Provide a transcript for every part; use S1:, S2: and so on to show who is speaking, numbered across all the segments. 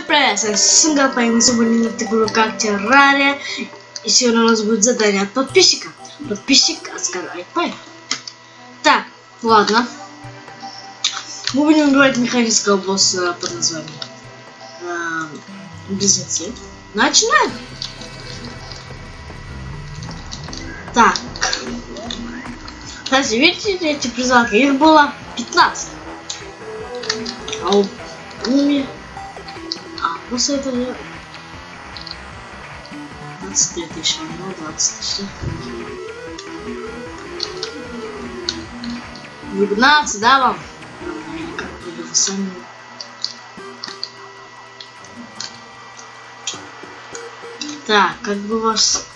S1: привет, с Сингапуром. Мы сегодня на такую как Террария. И сегодня у нас будет задание от подписчика. Подписчик Оскар Айпай. Так, ладно. Мы будем убивать механического босса под названием Близнецы. Начинаем. Так. Кстати, видите эти призывки? Их было 15. А у меня... после этого 23 тысячи, ну 20 тысяч. 19, да, вам? Как вы сами. Так, как бы вас...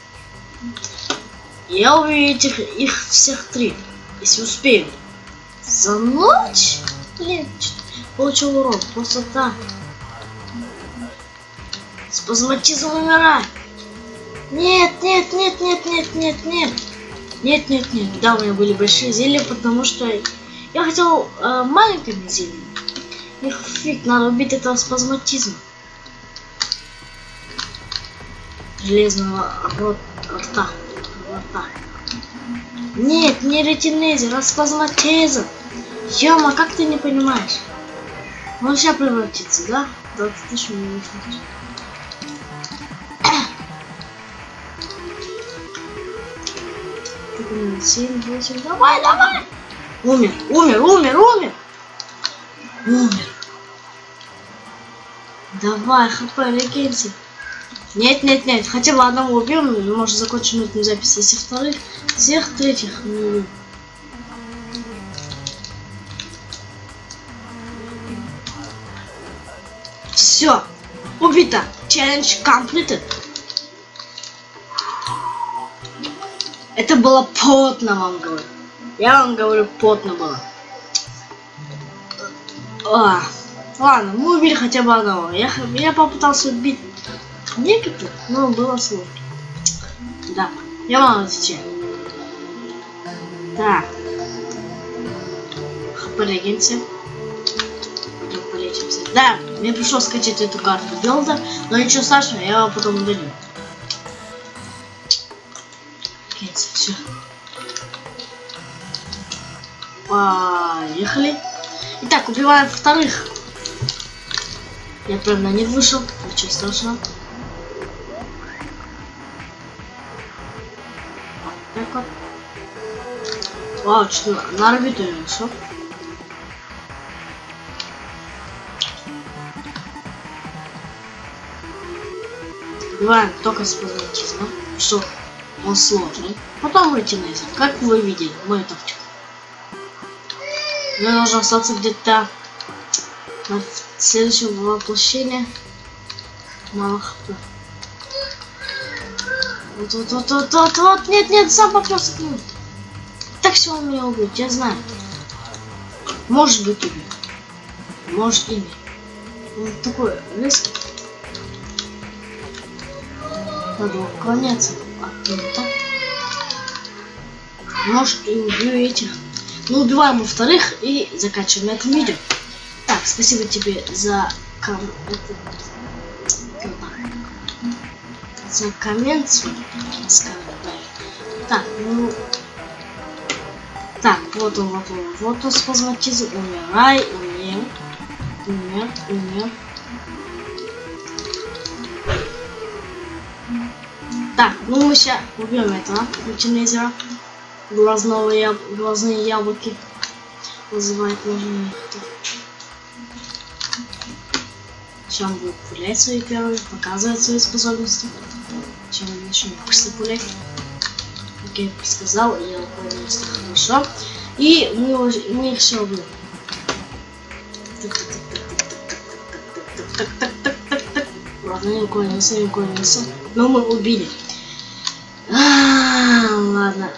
S1: Я убью их всех 3, если успею. За ночь? Блин, получил урон, просто так. Спазматизм умирай. Нет. Да, у меня были большие зелья, потому что я хотел маленькими зельями. Их фиг, надо убить этого спазматизма. Железного рта. Нет, не ретинезер, а спазматизм. Ёма, как ты не понимаешь? Он сейчас превратится, да? 20 тысяч не вышло. 7, 8, давай! Умер! Давай, хп, регенься. Нет, хотя бы одного убьем, может закончим эту запись, если вторых, всех третьих не убьем. Все, убито. Челлендж completed. Это было потно, вам говорю. Я вам говорю, потно было. Ладно, мы убили хотя бы одного. Я попытался убить некоторых, но было сложно. Да, я вам отвечаю. Так. Полегимся. Полечимся. Да, мне пришлось скачать эту карту билда, но ничего страшного, я его потом удалю. Все. Поехали. Итак, убиваем вторых. Я правильно не вышел, ничего страшного. Так вот. Вау, что на орбиту не вышел. Убиваем только с позитивом. Что? Он сложный. Потом ретинезер. Как вы видели, мою тактику. Мне нужно остаться где-то на следующем воплощении. Мало хп. Вот. Нет, сам попался к нему. Так все он меня убьет, я знаю. Может быть убьет. Может и нет. Он такой риск. Надо уклоняться. Может, и убью этих. Ну, убиваем у вторых и заканчиваем это видео. Так, спасибо тебе за коммент. Так, ну... Так, вот он спазматизм. Умер. Так, ну мы сейчас убьем этого ретинезера. Глазные яблоки. Вызывает нужно. Сейчас он будет пулять свои первые, показывать свои способности. Чем он начнет быстро пулять. Как я предсказал, я выполнился хорошо. И мы их все убьем. Ладно, не уклонился. Но мы убили. Ладно.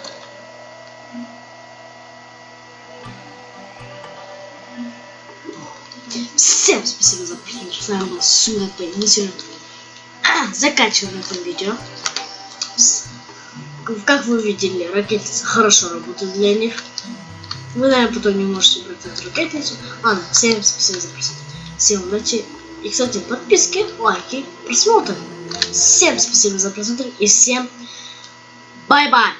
S1: Всем спасибо за просмотр. С вами был Сингапур. Заканчиваем это видео. Как вы видели, ракетница хорошо работает для них. Вы, наверное, потом не можете брать эту ракетницу. Ладно, всем спасибо за просмотр. Всем удачи. И, кстати, подписки, лайки, просмотры. Всем спасибо за просмотр и всем бай-бай.